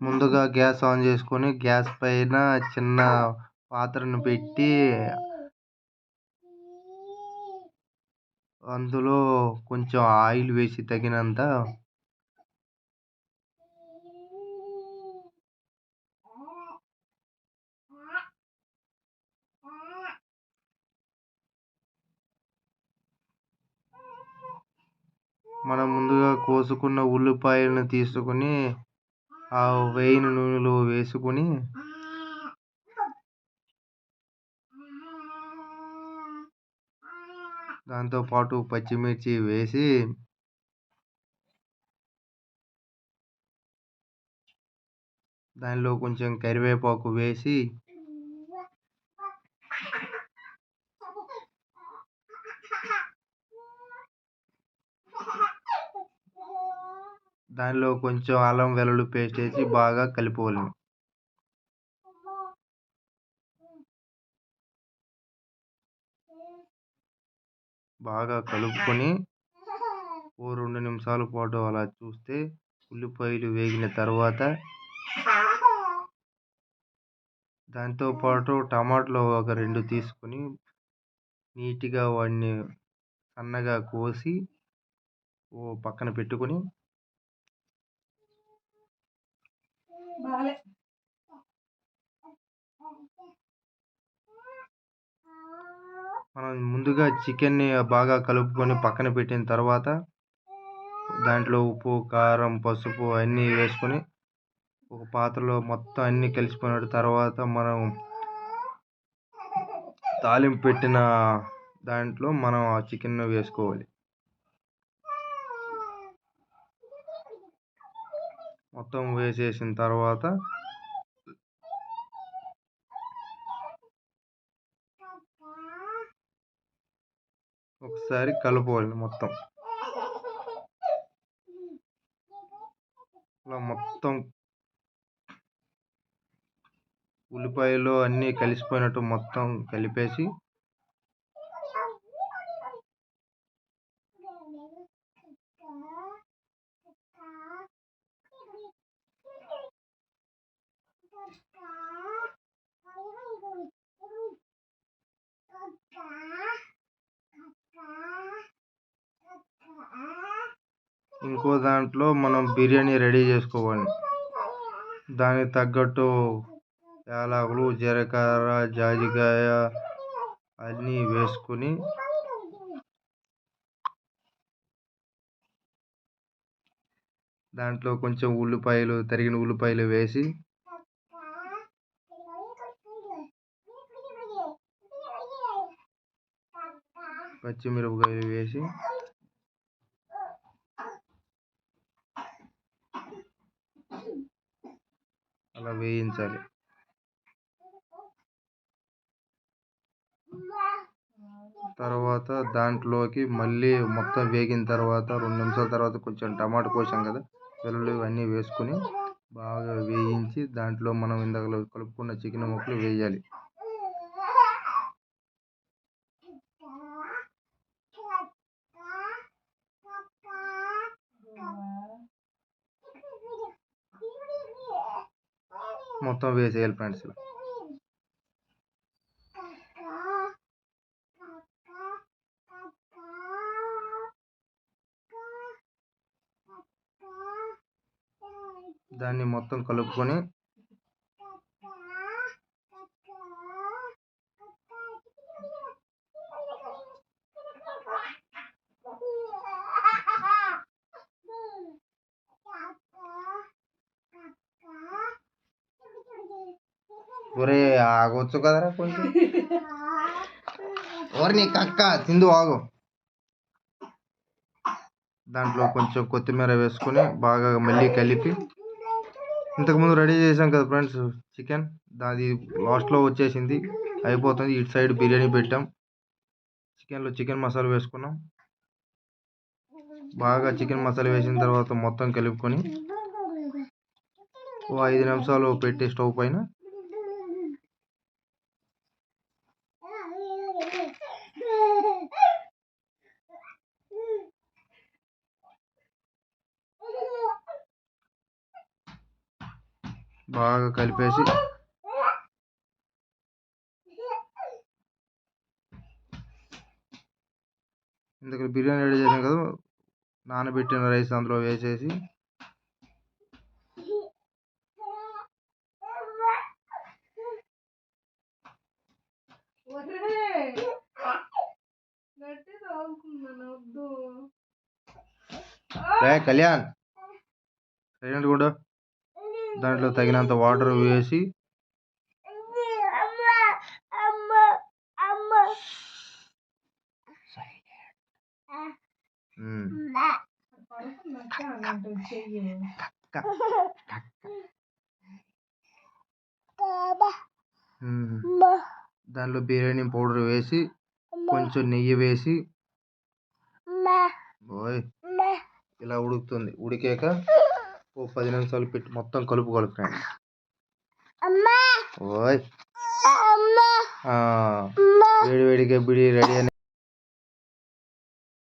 ముందుగా gas on చేసుకొని gas పైన చిన్న పాత్రను పెట్టి అందులో కొంచెం ఆయిల్ వేసి తగినంత మనం ముందుగా కోసుకున్న ఉల్లిపాయలను తీసుకొని ఆ వేయిన నూనెలో వేసుకొని దాంతోపాటు పచ్చిమిర్చి వేసి దానిలో కొంచెం కరివేపాకు వేసి దానిలో కొంచెం అల్లం వెల్లుల్లి పేస్ట్ వేసి బాగా కలుపుకోవాలి. బాగా కలుపుకొని ఓ 2 నిమిషాల పాటు అలా చూస్తే ఉల్లిపాయలు వేగిన తర్వాత దాంతోపాటు టమాటాలు ఒక 2 తీసుకొని నీట్గా వాటిని సన్నగా కోసి ఓ పక్కన పెట్టుకొని మనం ముందుగా చికెన్ని బాగా కలుపుకొని పక్కన పెట్టిన తర్వాత దాంట్లో ఉప్పు, కారం, పసుపు అన్నీ వేసుకొని ఒక పాత్రలో మొత్తం అన్నీ కలిసిపోయిన తర్వాత మనం తాలింపు పెట్టిన దాంట్లో మనం ఆ చికెన్ వేసుకోవాలి. మొత్తం వేసేసిన తర్వాత ఒకసారి కలుపుకోవాలి. మొత్తం ఇలా మొత్తం ఉల్లిపాయలు అన్నీ కలిసిపోయినట్టు మొత్తం కలిపేసి ఇంకో దాంట్లో మనం బిర్యానీ రెడీ చేసుకోవాలి. దానికి తగ్గట్టు యాలకులు, జీలకర్ర, జాజికాయ అన్నీ వేసుకొని దాంట్లో కొంచెం తరిగిన ఉల్లిపాయలు వేసి పచ్చిమిరపకాయలు వేసి అలా వేయించాలి. తర్వాత దాంట్లోకి మళ్ళీ మొత్తం వేగిన తర్వాత 2 నిమిషాల తర్వాత కొంచెం టమాటా కోసాం కదా, వెల్లుల్లి అన్నీ వేసుకొని బాగా వేయించి దాంట్లో మనం ఇందాక కలుపుకున్న చికెన్ ముక్కలు వేయాలి. మొత్తం వేసేయాలి ఫ్రెండ్స్. దాన్ని మొత్తం కలుపుకొని ఒరే ఆగొచ్చు కదరా కొంచెం, నీ కక్క తిందు ఆగు. దాంట్లో కొంచెం కొత్తిమీర వేసుకొని బాగా మళ్ళీ కలిపి ఇంతకుముందు రెడీ చేసాం కదా ఫ్రెండ్స్ చికెన్, అది లాస్ట్లో వచ్చేసింది, అయిపోతుంది. ఇటు సైడ్ బిర్యానీ పెట్టాం. చికెన్లో చికెన్ మసాలా వేసుకున్నాం. బాగా చికెన్ మసాలా వేసిన తర్వాత మొత్తం కలుపుకొని ఓ 5 నిమిషాలు పెట్టి స్టవ్ పైన బాగా కలిపేసి ఇందుకు బిర్యానీ రెడీ చేసాం కదా, నానబెట్టిన రైస్ అందులో వేసేసి కళ్యాణ్ సైలెంట్ కూడా దాంట్లో తగినంత వాటర్ వేసి దాంట్లో బిర్యానీ పౌడర్ వేసి కొంచెం నెయ్యి వేసి ఇలా ఉడుకుతుంది. ఉడికాక ఓ 10 నిమిషాలు పెట్టి మొత్తం కలుపుకోవాలి ఫ్రెండ్స్. వేడి వేడిగా బిర్యానీ రెడీ అని